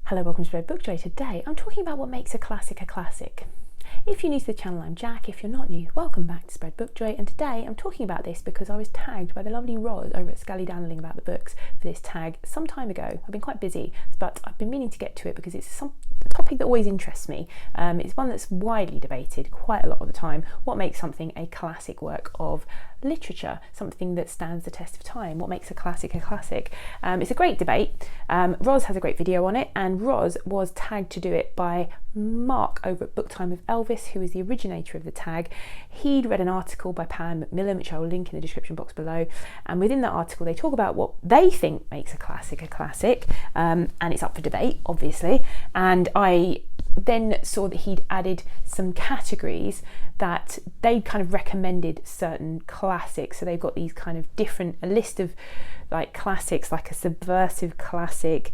Hello, welcome to Spread Book Joy. Today I'm talking about what makes a classic a classic. If you're new to the channel, I'm Jack. If you're not new, welcome back to Spread Book Joy. And today I'm talking about this because I was tagged by the lovely Roz over at Scally Danling about the books for this tag some time ago. I've been quite busy, but I've been meaning to get to it because it's a topic that always interests me. It's one that's widely debated quite a lot of the time. What makes something a classic work of literature, something that stands the test of time? What makes a classic a classic? It's a great debate. Roz has a great video on it, and Roz was tagged to do it by Mark over at Book Time with Elvis, who is the originator of the tag. He'd read an article by Pam Macmillan, which I will link in the description box below, and within that article they talk about what they think makes a classic, and it's up for debate, obviously. And I then saw that he'd added some categories that they kind of recommended certain classics. So they've got these kind of a list of like classics, like a subversive classic,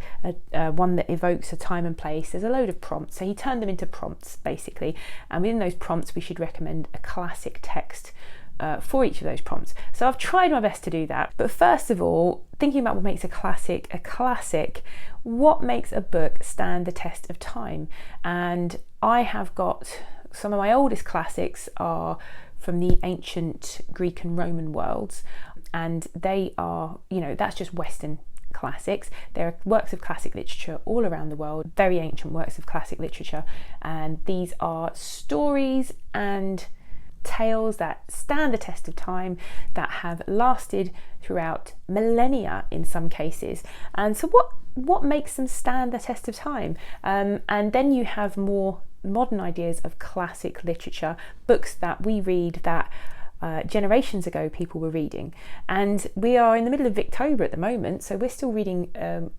one that evokes a time and place. There's a load of prompts. So he turned them into prompts basically. And within those prompts, we should recommend a classic text for each of those prompts. So I've tried my best to do that. But first of all, thinking about what makes a classic, what makes a book stand the test of time? And I have got some of my oldest classics are from the ancient Greek and Roman worlds, and they are, that's just Western classics. There are works of classic literature all around the world, very ancient works of classic literature, and these are stories and tales that stand the test of time, that have lasted throughout millennia in some cases. And so what makes them stand the test of time? And then you have more modern ideas of classic literature, books that we read that generations ago people were reading. And we are in the middle of Victober at the moment, so we're still reading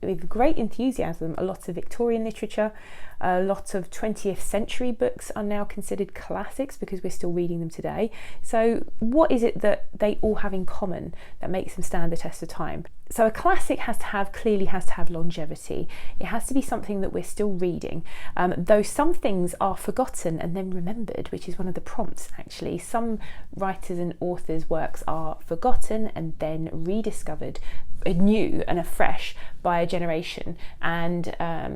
with great enthusiasm a lot of Victorian literature. A lot of 20th century books are now considered classics because we're still reading them today. So what is it that they all have in common that makes them stand the test of time? So a classic clearly has to have longevity. It has to be something that we're still reading, though some things are forgotten and then remembered, which is one of the prompts actually. Some writers and authors' works are forgotten and then rediscovered anew and afresh by a generation and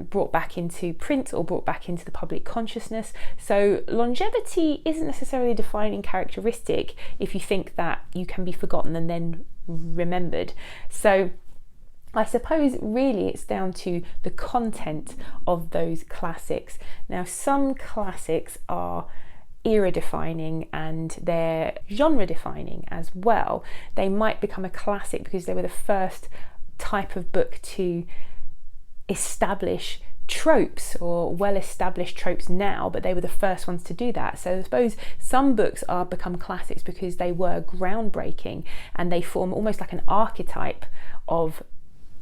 brought back into print or brought back into the public consciousness. So longevity isn't necessarily a defining characteristic if you think that you can be forgotten and then remembered. So I suppose really it's down to the content of those classics. Now, some classics are era defining and they're genre defining as well. They might become a classic because they were the first type of book to establish tropes, or well-established tropes now, but they were the first ones to do that. So I suppose some books are become classics because they were groundbreaking and they form almost like an archetype of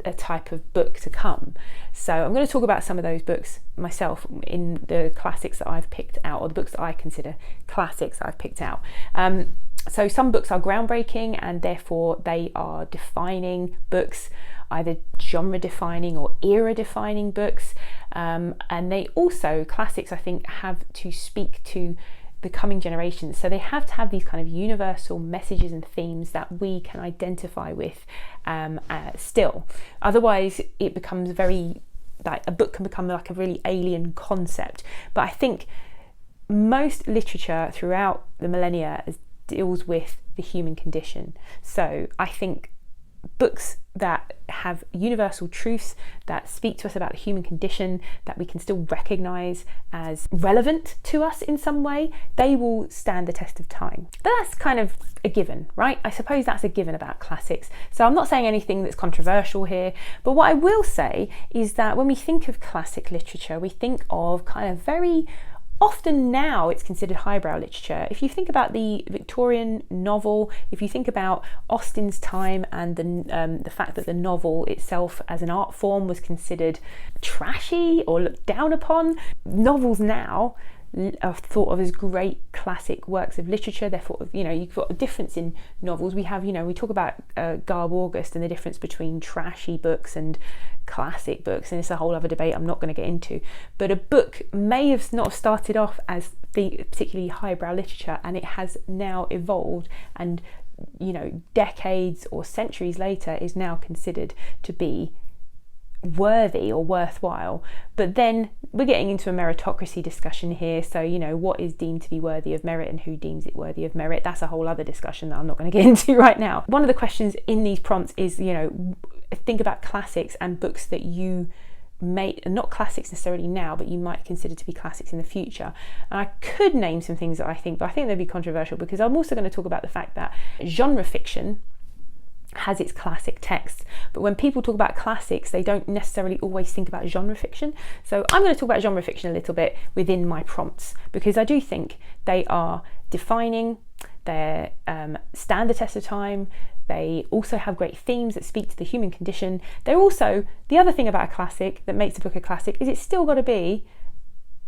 a type of book to come. So I'm going to talk about some of those books myself in the classics that I've picked out, or the books that I consider classics that I've picked out. So some books are groundbreaking and therefore they are defining books, either genre defining or era defining books. And they also, classics I think, have to speak to the coming generations. So they have to have these kind of universal messages and themes that we can identify with still. Otherwise it becomes a book can become like a really alien concept. But I think most literature throughout the millennia deals with the human condition. So I think books that have universal truths that speak to us about the human condition, that we can still recognise as relevant to us in some way, they will stand the test of time. But that's kind of a given, right? I suppose that's a given about classics. So I'm not saying anything that's controversial here, but what I will say is that when we think of classic literature, we think of kind of very often now it's considered highbrow literature. If you think about the Victorian novel, if you think about Austen's time and the fact that the novel itself as an art form was considered trashy or looked down upon, novels now are thought of as great classic works of literature. They're thought of, you've got a difference in novels. We have, we talk about Garb August and the difference between trashy books and classic books, and it's a whole other debate I'm not going to get into. But a book may have not started off as being particularly highbrow literature, and it has now evolved and, decades or centuries later is now considered to be worthy or worthwhile. But then we're getting into a meritocracy discussion here. So, you know, what is deemed to be worthy of merit and who deems it worthy of merit? That's a whole other discussion that I'm not going to get into right now. One of the questions in these prompts is, you know, think about classics and books that you not classics necessarily now, but you might consider to be classics in the future. And I could name some things that I think, but I think they'd be controversial, because I'm also going to talk about the fact that genre fiction has its classic texts, but when people talk about classics, they don't necessarily always think about genre fiction. So I'm going to talk about genre fiction a little bit within my prompts, because I do think they are defining, they stand the test of time. They also have great themes that speak to the human condition. They're also, the other thing about a classic that makes a book a classic is it's still got to be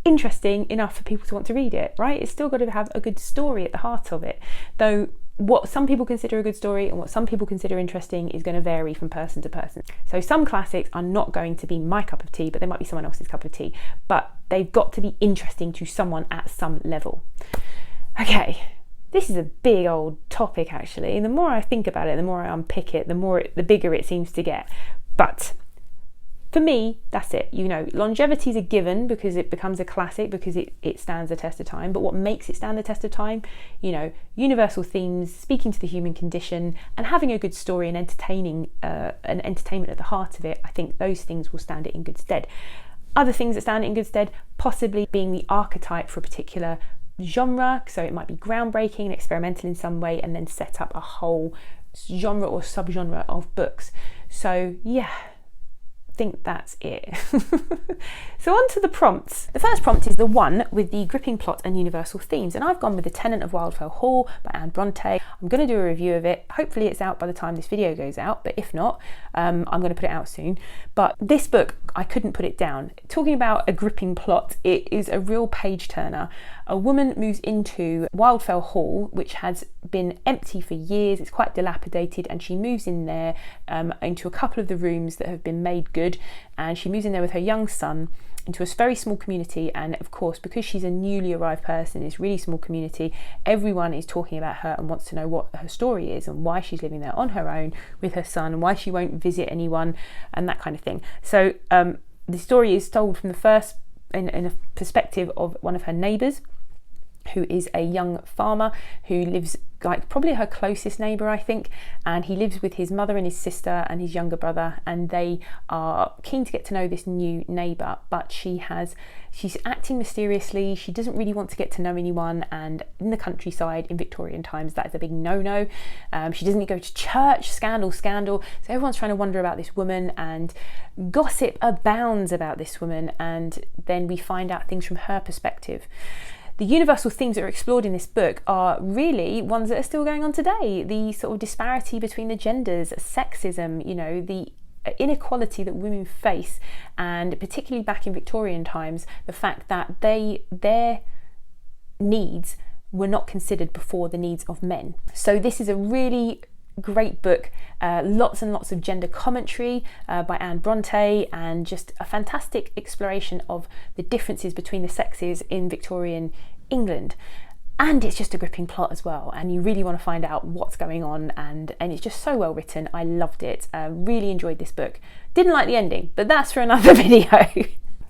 interesting enough for people to want to read it, right? It's still got to have a good story at the heart of it. Though what some people consider a good story and what some people consider interesting is going to vary from person to person. So some classics are not going to be my cup of tea, but they might be someone else's cup of tea. But they've got to be interesting to someone at some level. Okay. This is a big old topic, actually, and the more I think about it, the more I unpick it, the bigger it seems to get. But for me, that's it. You know, longevity is a given because it becomes a classic, because it stands the test of time. But what makes it stand the test of time? You know, universal themes, speaking to the human condition, and having a good story and entertainment at the heart of it. I think those things will stand it in good stead. Other things that stand it in good stead, possibly being the archetype for a particular genre, so it might be groundbreaking and experimental in some way, and then set up a whole genre or subgenre of books. So yeah, I think that's it. So on to the prompts. The first prompt is the one with the gripping plot and universal themes, and I've gone with The Tenant of Wildfell Hall by Anne Bronte. I'm going to do a review of it. Hopefully it's out by the time this video goes out, but if not, I'm going to put it out soon. But this book, I couldn't put it down. Talking about a gripping plot, it is a real page turner. A woman moves into Wildfell Hall, which has been empty for years. It's quite dilapidated, and she moves in there into a couple of the rooms that have been made good, and she moves in there with her young son into a very small community. And of course, because she's a newly arrived person in this really small community, everyone is talking about her and wants to know what her story is and why she's living there on her own with her son, and why she won't visit anyone and that kind of thing. So the story is told from the first in a perspective of one of her neighbours, who is a young farmer who lives, like, probably her closest neighbour, I think, and he lives with his mother and his sister and his younger brother, and they are keen to get to know this new neighbour, but she's acting mysteriously. She doesn't really want to get to know anyone, and in the countryside in Victorian times, that is a big no-no. She doesn't go to church. Scandal. So everyone's trying to wonder about this woman, and gossip abounds about this woman, and then we find out things from her perspective. The universal themes that are explored in this book are really ones that are still going on today. The sort of disparity between the genders, sexism, you know, the inequality that women face, and particularly back in Victorian times, the fact that their needs were not considered before the needs of men. So this is a really great book, lots and lots of gender commentary by Anne Bronte, and just a fantastic exploration of the differences between the sexes in Victorian England. And it's just a gripping plot as well, and you really want to find out what's going on, and it's just so well written. I loved it. Really enjoyed this book. Didn't like the ending, but that's for another video.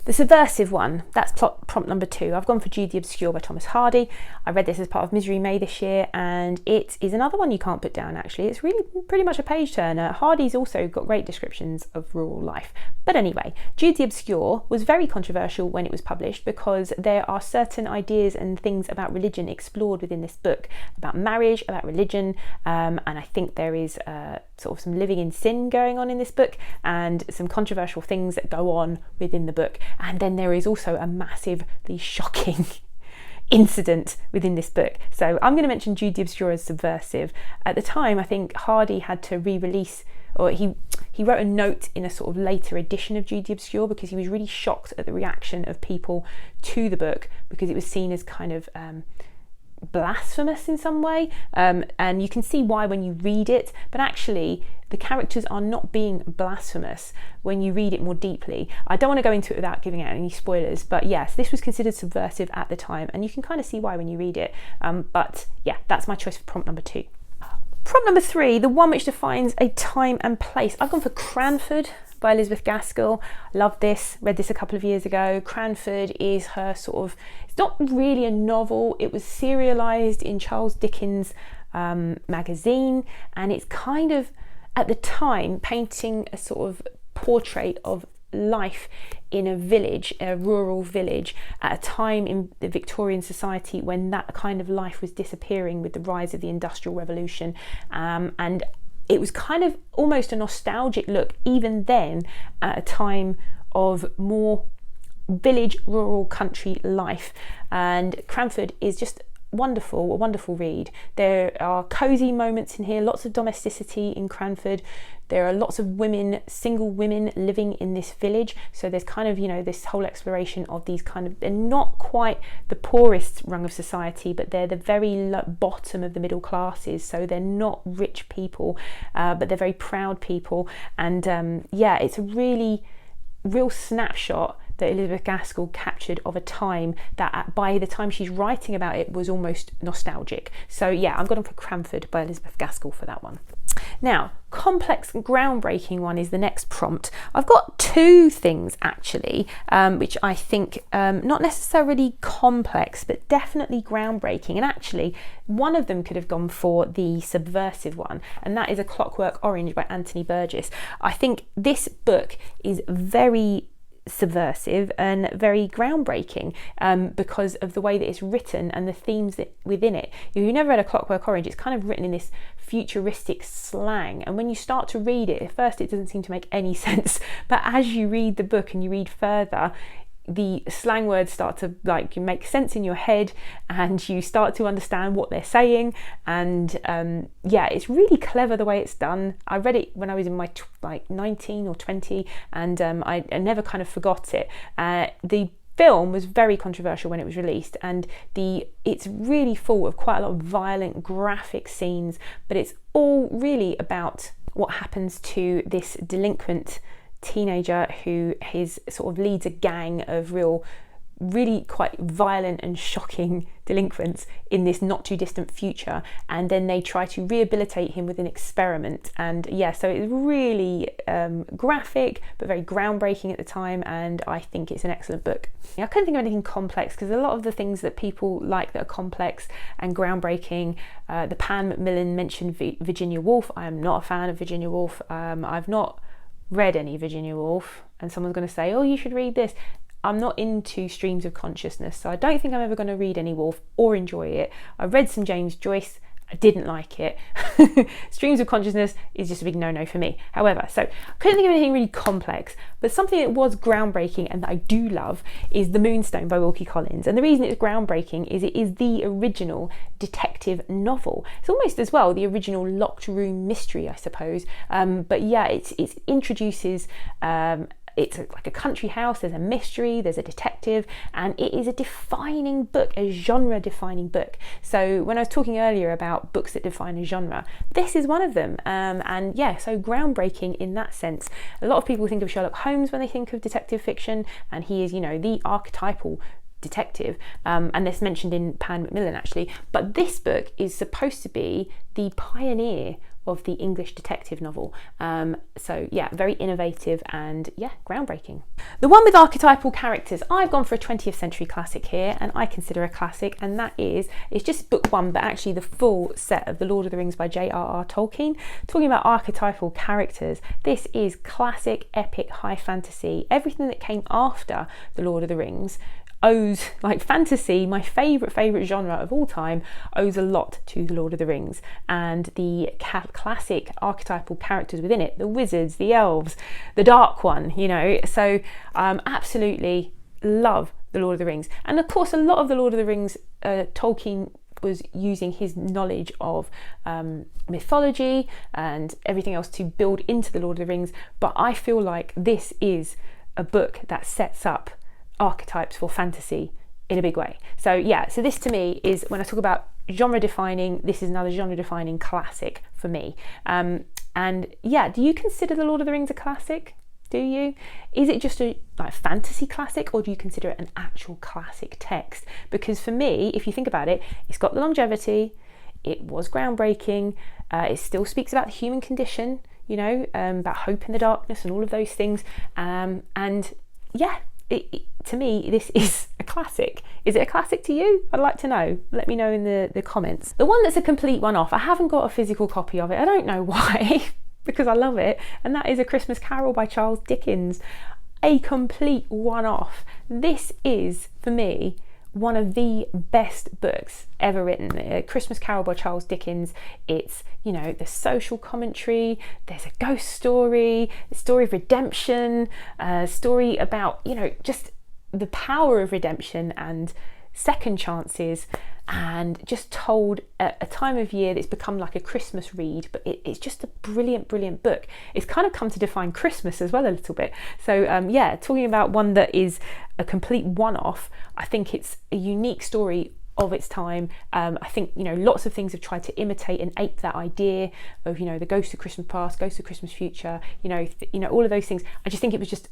The subversive one, that's prompt number 2. I've gone for Jude the Obscure by Thomas Hardy. I read this as part of Misery May this year, and it is another one you can't put down, actually. It's really pretty much a page turner. Hardy's also got great descriptions of rural life. But anyway, Jude the Obscure was very controversial when it was published, because there are certain ideas and things about religion explored within this book, about marriage, about religion, and I think there is sort of some living in sin going on in this book, and some controversial things that go on within the book. And then there is also a massively shocking incident within this book. So I'm going to mention Jude the Obscure as subversive. At the time, I think Hardy had to re-release, or he wrote a note in a sort of later edition of Jude the Obscure, because he was really shocked at the reaction of people to the book, because it was seen as kind of blasphemous in some way, and you can see why when you read it, but actually the characters are not being blasphemous when you read it more deeply. I don't want to go into it without giving out any spoilers, but yes, this was considered subversive at the time, and you can kind of see why when you read it, but yeah, that's my choice for prompt number 2. Prompt number 3, the one which defines a time and place. I've gone for Cranford by Elizabeth Gaskell. Love this, read this a couple of years ago. Cranford is her sort of, it's not really a novel, it was serialized in Charles Dickens' magazine, and it's kind of, at the time, painting a sort of portrait of life in a village, a rural village, at a time in the Victorian society when that kind of life was disappearing with the rise of the Industrial Revolution, and it was kind of almost a nostalgic look even then at a time of more village, rural, country life. And Cranford is just wonderful, a wonderful read. There are cosy moments in here, lots of domesticity in Cranford. There are lots of women, single women living in this village. So there's kind of, you know, this whole exploration of these kind of, they're not quite the poorest rung of society, but they're the very bottom of the middle classes. So they're not rich people, but they're very proud people. And yeah, it's a really real snapshot that Elizabeth Gaskell captured of a time that by the time she's writing about it was almost nostalgic. So yeah, I'm going for Cranford by Elizabeth Gaskell for that one. Now, complex and groundbreaking one is the next prompt. I've got two things actually, which I think not necessarily complex, but definitely groundbreaking. And actually, one of them could have gone for the subversive one, and that is A Clockwork Orange by Anthony Burgess. I think this book is very subversive and very groundbreaking because of the way that it's written and the themes that within it. If you've never read A Clockwork Orange, it's kind of written in this futuristic slang, and when you start to read it, at first it doesn't seem to make any sense, but as you read the book and you read further, the slang words start to like make sense in your head, and you start to understand what they're saying. And yeah, it's really clever the way it's done. I read it when I was in my 19 or 20, and I never kind of forgot it. The film was very controversial when it was released, and it's really full of quite a lot of violent, graphic scenes, but it's all really about what happens to this delinquent teenager who sort of leads a gang of really quite violent and shocking delinquents in this not too distant future, and then they try to rehabilitate him with an experiment. And yeah, so it's really graphic but very groundbreaking at the time, and I think it's an excellent book. I couldn't think of anything complex because a lot of the things that people like that are complex and groundbreaking, the Pan Macmillan mentioned Virginia Woolf. I am not a fan of Virginia Woolf. I've not read any Virginia Woolf, and someone's going to say, oh, you should read this. I'm not into streams of consciousness, so I don't think I'm ever going to read any Woolf or enjoy it. I read some James Joyce, I didn't like it. Streams of consciousness is just a big no-no for me. However, so I couldn't think of anything really complex, but something that was groundbreaking and that I do love is The Moonstone by Wilkie Collins. And the reason it's groundbreaking is it is the original detective novel. It's almost as well the original locked room mystery, I suppose. But yeah, it introduces it's like a country house, there's a mystery, there's a detective, and it is a defining book, a genre defining book. So when I was talking earlier about books that define a genre, this is one of them. And yeah, so groundbreaking in that sense. A lot of people think of Sherlock Holmes when they think of detective fiction, and he is, you know, the archetypal detective, and this mentioned in Pan Macmillan actually, but this book is supposed to be the pioneer of the English detective novel. So yeah, very innovative and yeah, groundbreaking. The one with archetypal characters, I've gone for a 20th century classic here, and I consider a classic, and that it's just book one, but actually the full set of The Lord of the Rings by J.R.R. Tolkien. Talking about archetypal characters, this is classic, epic, high fantasy. Everything that came after The Lord of the Rings owes, like fantasy, my favourite genre of all time, owes a lot to The Lord of the Rings, and the classic archetypal characters within it, the wizards, the elves, the Dark One, you know, so absolutely love The Lord of the Rings. And of course, a lot of The Lord of the Rings, Tolkien was using his knowledge of mythology and everything else to build into The Lord of the Rings, but I feel like this is a book that sets up archetypes for fantasy in a big way. So yeah, so this to me is, when I talk about genre defining, this is another genre defining classic for me. And yeah, do you consider The Lord of the Rings a classic? Do you? Is it just a like fantasy classic, or do you consider it an actual classic text? Because for me, if you think about it, it's got the longevity, it was groundbreaking, it still speaks about the human condition. you know, about hope in the darkness and all of those things. And yeah, to me, this is a classic. Is it a classic to you? I'd like to know. Let me know in the comments. The one that's a complete one-off, I haven't got a physical copy of it. I don't know why, because I love it. And that is A Christmas Carol by Charles Dickens. A complete one-off. This is, for me, one of the best books ever written. A Christmas Carol by Charles Dickens. It's, you know, the social commentary, there's a ghost story, a story of redemption, a story about, you know, just the power of redemption and second chances, and just told at a time of year that's become like a Christmas read, but it's just a brilliant book. It's kind of come to define Christmas as well a little bit. So yeah, talking about one that is a complete one-off, I think it's a unique story of its time. I think, you know, lots of things have tried to imitate and ape that idea of, you know, the ghost of Christmas past, ghost of Christmas future, you know, all of those things. I just think it was just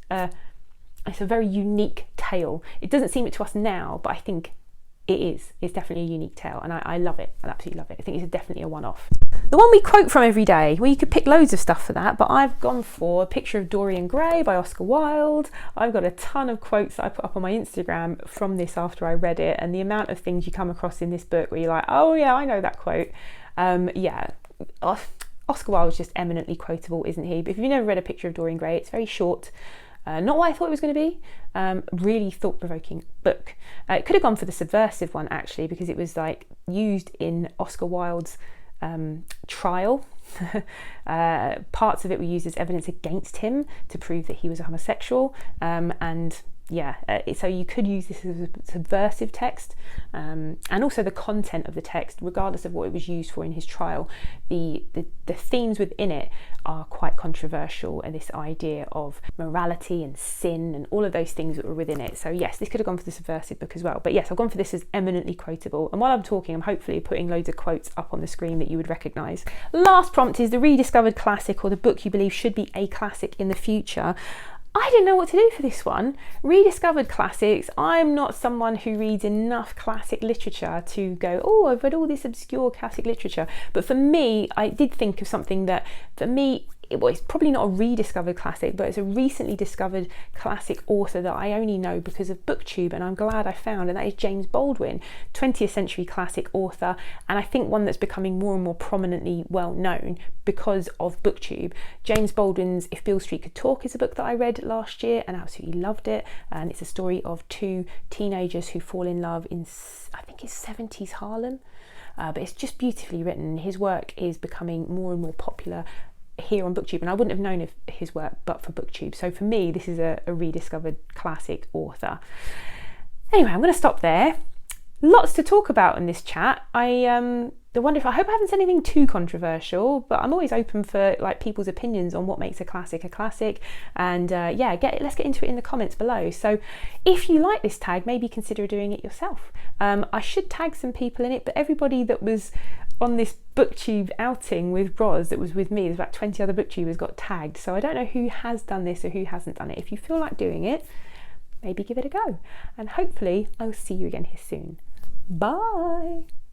it's a very unique tale. It doesn't seem it to us now, but I think it is. It's definitely a unique tale, and I love it. I absolutely love it. I think it's definitely a one-off. The one we quote from every day, well, you could pick loads of stuff for that, but I've gone for A Picture of Dorian Gray by Oscar Wilde. I've got a ton of quotes that I put up on my Instagram from this after I read it, and the amount of things you come across in this book where you're like, oh yeah, I know that quote. Yeah, Oscar Wilde's just eminently quotable, isn't he? But if you've never read A Picture of Dorian Gray, it's very short. Not what I thought it was going to be. Really thought-provoking book. It could have gone for the subversive one, actually, because it was like used in Oscar Wilde's trial. Parts of it were used as evidence against him to prove that he was a homosexual, and yeah, so you could use this as a subversive text, and also the content of the text, regardless of what it was used for in his trial, the themes within it are quite controversial, and this idea of morality and sin and all of those things that were within it. So yes, this could have gone for the subversive book as well, but yes, I've gone for this as eminently quotable. And while I'm talking, I'm hopefully putting loads of quotes up on the screen that you would recognise. Last prompt is the rediscovered classic, or the book you believe should be a classic in the future. I didn't know what to do for this one. Rediscovered classics. I'm not someone who reads enough classic literature to go, oh, I've read all this obscure classic literature. But for me, I did think of something that, for me, it's probably not a rediscovered classic, but it's a recently discovered classic author that I only know because of BookTube, and I'm glad I found, and that is James Baldwin, 20th century classic author, and I think one that's becoming more and more prominently well known because of BookTube. James Baldwin's If Beale Street Could Talk is a book that I read last year and absolutely loved it, and it's a story of two teenagers who fall in love in, I think it's 70s Harlem, but it's just beautifully written. His work is becoming more and more popular here on BookTube, and I wouldn't have known of his work but for BookTube. So for me, this is a rediscovered classic author. Anyway, I'm going to stop there. Lots to talk about in this chat. I hope I haven't said anything too controversial, but I'm always open for like people's opinions on what makes a classic, and yeah, let's get into it in the comments below. So if you like this tag, maybe consider doing it yourself. I should tag some people in it, but everybody that was on this BookTube outing with Roz that was with me, there's about 20 other BookTubers got tagged, so I don't know who has done this or who hasn't done it. If you feel like doing it, maybe give it a go, and hopefully I'll see you again here soon. Bye.